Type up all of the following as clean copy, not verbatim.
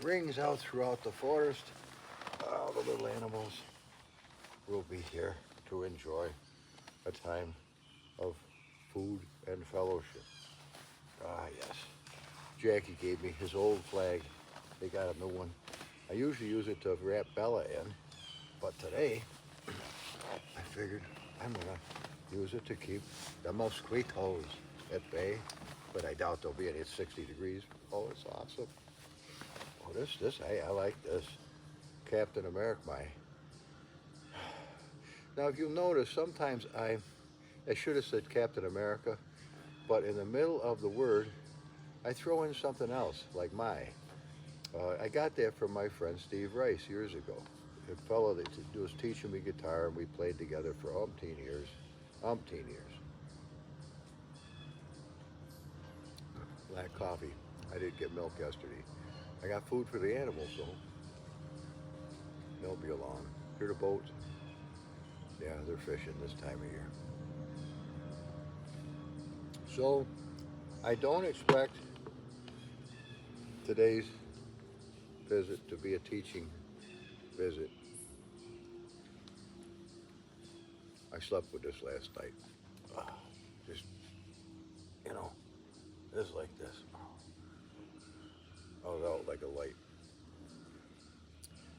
rings out throughout the forest. All the little animals will be here to enjoy a time of food and fellowship. Ah, yes. Jackie gave me his old flag. They got a new one. I usually use it to wrap Bella in, but today I figured I'm gonna use it to keep the mosquitoes at bay. But I doubt they'll be at 60 degrees. Oh, it's awesome. Oh, hey, I like this. Captain America, my. Now, if you'll notice, sometimes I should have said Captain America, but in the middle of the word, I throw in something else, like my. I got that from my friend Steve Rice years ago. A fellow that was teaching me guitar, and we played together for umpteen years. Umpteen years. Black coffee. I did get milk yesterday. I got food for the animals, so they'll be along. Hear the boats? Yeah, they're fishing this time of year. So I don't expect today's visit to be a teaching visit. I slept with this last night. Ah, just, you know, just like this. I was out like a light.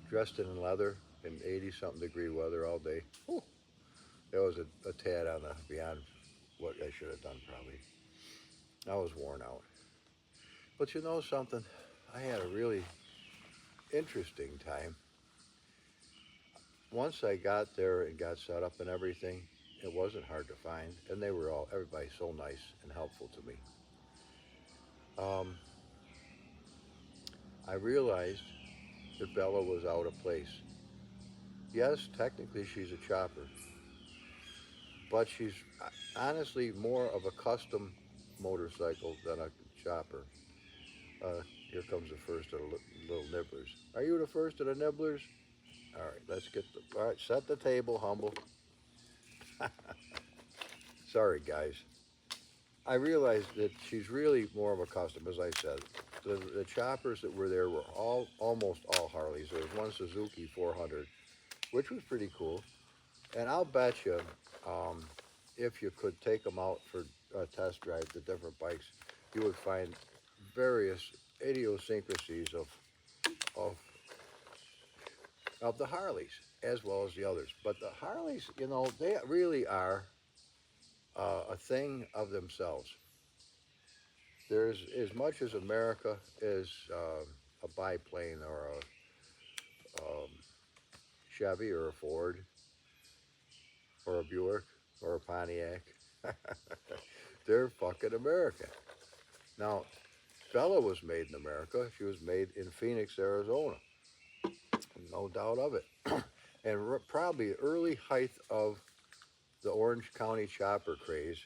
Dressed in leather in 80 something degree weather all day. Whew. That was a tad on the beyond what I should have done probably. I was worn out. But you know something? I had a really interesting time. Once I got there and got set up and everything, it wasn't hard to find, and everybody so nice and helpful to me. Um, I realized that Bella was out of place. Yes, technically she's a chopper, but she's honestly more of a custom motorcycle than a chopper. Here comes the first of the little nibblers. Are you the first of the nibblers? All right, all right, set the table, humble. Sorry, guys. I realized that she's really more of a custom, as I said. The choppers that were there were almost all Harleys. There was one Suzuki 400, which was pretty cool. And I'll bet you, um, if you could take them out for a test drive, the different bikes, you would find various idiosyncrasies of of the Harleys as well as the others. But the Harleys, they really are a thing of themselves. There's as much as America is a biplane or a Chevy or a Ford or a Buick or a Pontiac. They're fucking America. Now, Bella was made in America. She was made in Phoenix, Arizona. No doubt of it. And probably early height of the Orange County chopper craze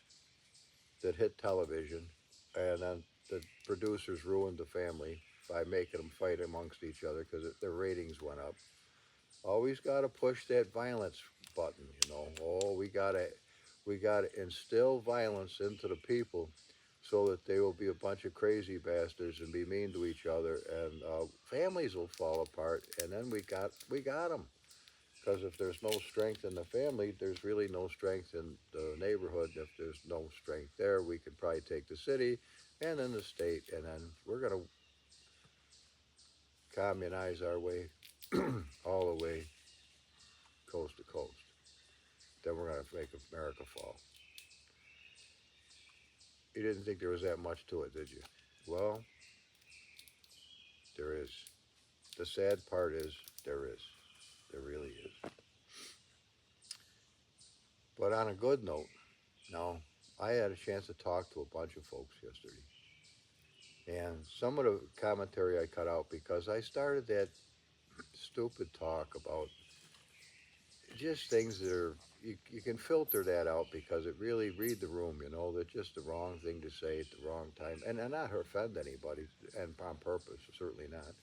that hit television, and then the producers ruined the family by making them fight amongst each other because their ratings went up. Always got to push that violence button. Oh, we gotta instill violence into the people so that they will be a bunch of crazy bastards and be mean to each other, and families will fall apart. And then we got them. Because if there's no strength in the family, there's really no strength in the neighborhood. If there's no strength there, we could probably take the city and then the state, and then we're going to communize our way all the way coast to coast. Then we're going to make America fall. You didn't think there was that much to it, did you? Well, there is. The sad part is there is. There really is. But on a good note, now, I had a chance to talk to a bunch of folks yesterday. And some of the commentary I cut out because I started that stupid talk about just things that are, you can filter that out because it really, read the room, that's just the wrong thing to say at the wrong time. And not offend anybody, and on purpose, certainly not.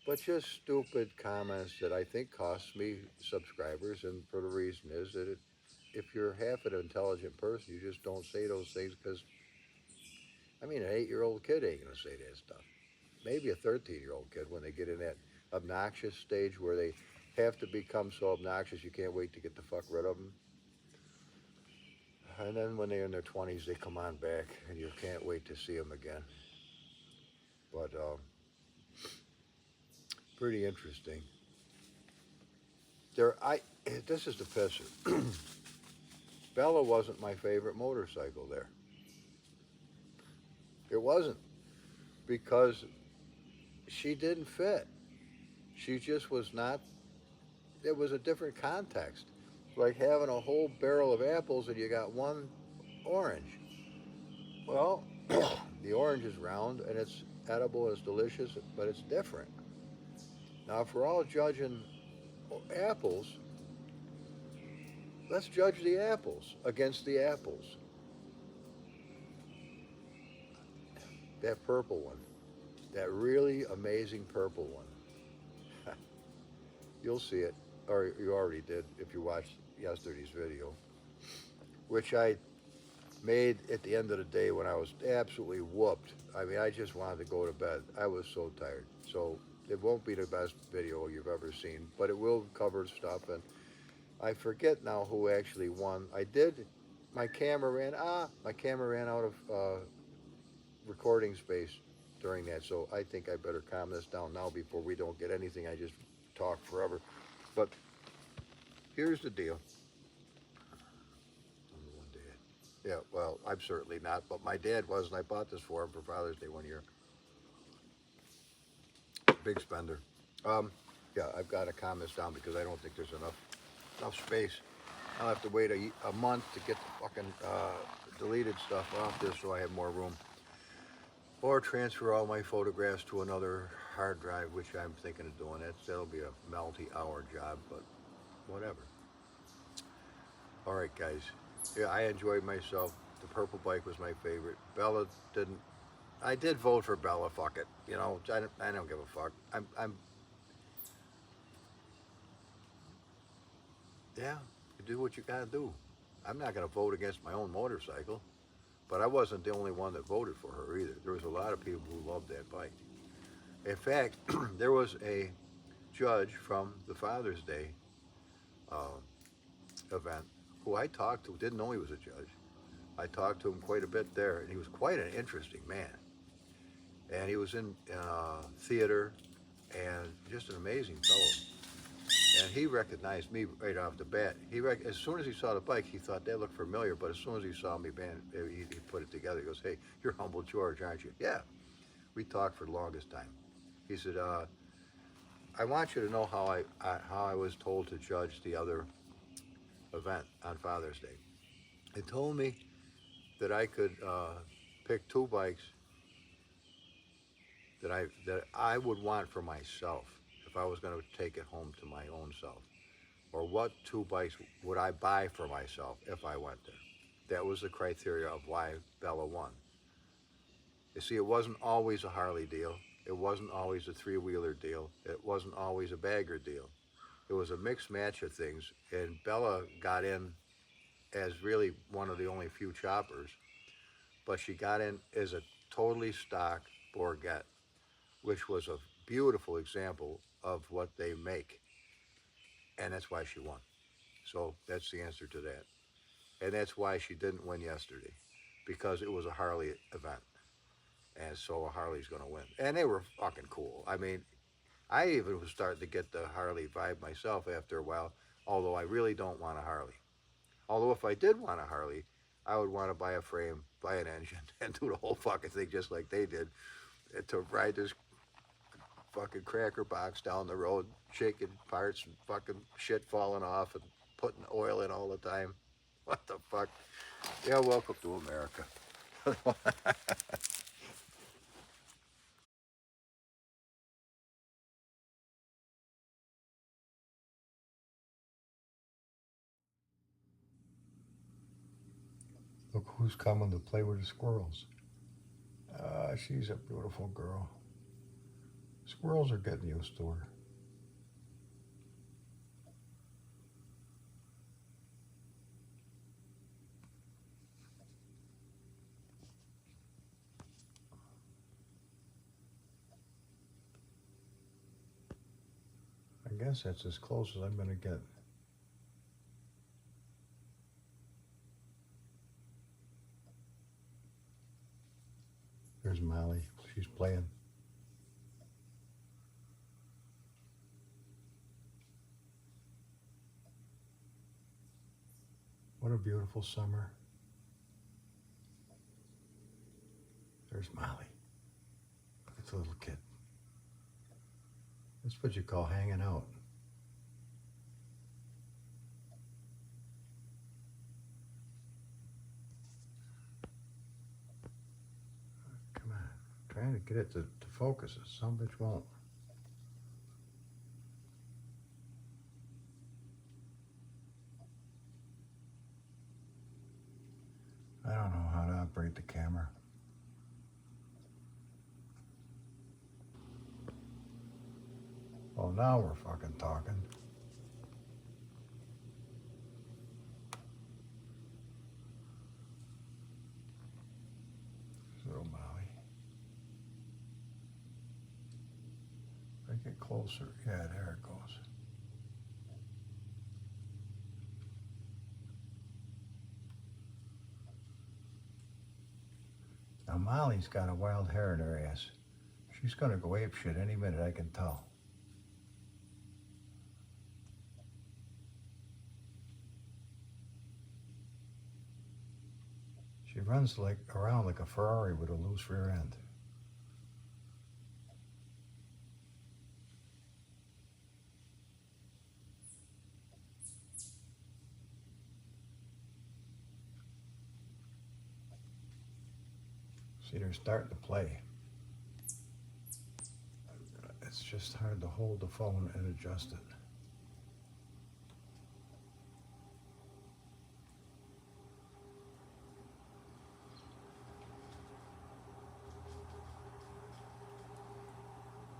But just stupid comments that I think cost me subscribers, and for the reason is that if you're half an intelligent person, you just don't say those things because, I mean, an 8-year-old kid ain't going to say that stuff. maybe a 13-year-old kid when they get in that obnoxious stage where they have to become so obnoxious you can't wait to get the fuck rid of them. And then when they're in their 20s, they come on back and you can't wait to see them again. But pretty interesting. There, I this is the pisser. Bella wasn't my favorite motorcycle there. It wasn't because she didn't fit. She just was not. It was a different context, like having a whole barrel of apples and you got one orange. Well, the orange is round and it's edible and it's delicious, but it's different. Now, if we're all judging apples, let's judge the apples against the apples. That purple one, that really amazing purple one. You'll see it, or you already did if you watched yesterday's video, which I made at the end of the day when I was absolutely whooped. I mean, I just wanted to go to bed. I was so tired. So it won't be the best video you've ever seen, but it will cover stuff. And I forget now who actually won. I did. My camera ran out of recording space during that. So I think I better calm this down now before we don't get anything. I just talk forever. But here's the deal. Yeah, well, I'm certainly not, but my dad was, and I bought this for him for Father's Day one year. Big spender. Um, yeah, I've got to calm this down because I don't think there's enough space. I'll have to wait a month to get the fucking deleted stuff off this so I have more room. Or transfer all my photographs to another hard drive, which I'm thinking of doing. That'll be a multi-hour job, but whatever. All right, guys. Yeah, I enjoyed myself. The purple bike was my favorite. Bella didn't. I did vote for Bella. Fuck it. You know, I don't give a fuck. Yeah, you do what you gotta do. I'm not gonna vote against my own motorcycle, but I wasn't the only one that voted for her either. There was a lot of people who loved that bike. In fact, there was a judge from the Father's Day uh, event who I talked to. Didn't know he was a judge. I talked to him quite a bit there, and he was quite an interesting man. And he was in theater, and just an amazing fellow. And he recognized me right off the bat. As soon as he saw the bike, he thought that looked familiar. But as soon as he saw me, man, he put it together. He goes, "Hey, you're Humble George, aren't you?" Yeah. We talked for the longest time. He said, "I want you to know how I was told to judge the other event on Father's Day. They told me that I could pick two bikes that I would want for myself if I was going to take it home to my own self, or what two bikes would I buy for myself if I went there." That was the criteria of why Bella won. You see, it wasn't always a Harley deal. It wasn't always a three-wheeler deal. It wasn't always a bagger deal. It was a mixed match of things, and Bella got in as really one of the only few choppers, but she got in as a totally stock Borgette, which was a beautiful example of what they make, and that's why she won. So that's the answer to that, and that's why she didn't win yesterday, because it was a Harley event, and so Harley's going to win. And they were fucking cool. I mean, I even was starting to get the Harley vibe myself after a while, although I really don't want a Harley. Although if I did want a Harley, I would want to buy a frame, buy an engine, and do the whole fucking thing just like they did, to ride this fucking cracker box down the road, shaking parts and fucking shit falling off and putting oil in all the time. What the fuck? Yeah, welcome to America. Look who's coming to play with the squirrels. She's a beautiful girl. Squirrels are getting used to her. I guess that's as close as I'm going to get. There's Molly. She's playing. What a beautiful summer. There's Molly. It's a little kid. That's what you call hanging out. Come on. Trying to get it to focus. Some bitch won't. I don't know how to operate the camera. Oh, now we're fucking talking. Little Molly. If I get closer, yeah, there it goes. Now Molly's got a wild hair in her ass. She's gonna go ape shit any minute, I can tell. She runs around like a Ferrari with a loose rear end. See, they're starting to play. It's just hard to hold the phone and adjust it.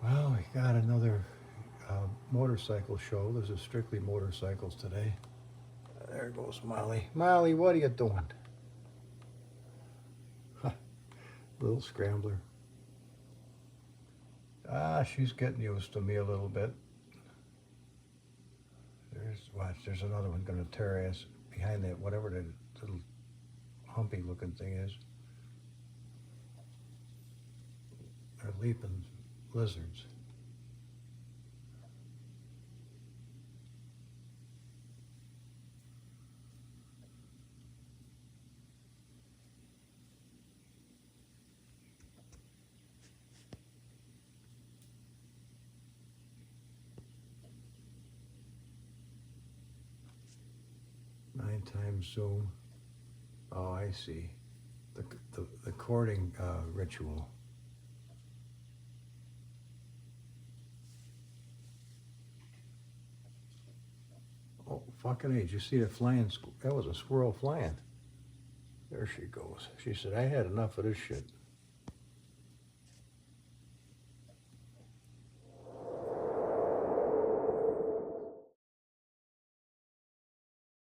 Well, we got another motorcycle show. This is strictly motorcycles today. There goes Molly. Molly, what are you doing? Little scrambler. She's getting used to me a little bit. Watch, there's another one gonna tear her ass behind that, whatever that little humpy looking thing is. They're leaping lizards. Nine times zoom. Oh, I see. The courting ritual. Oh, fucking age. You see the flying? That was a squirrel flying. There she goes. She said, I had enough of this shit.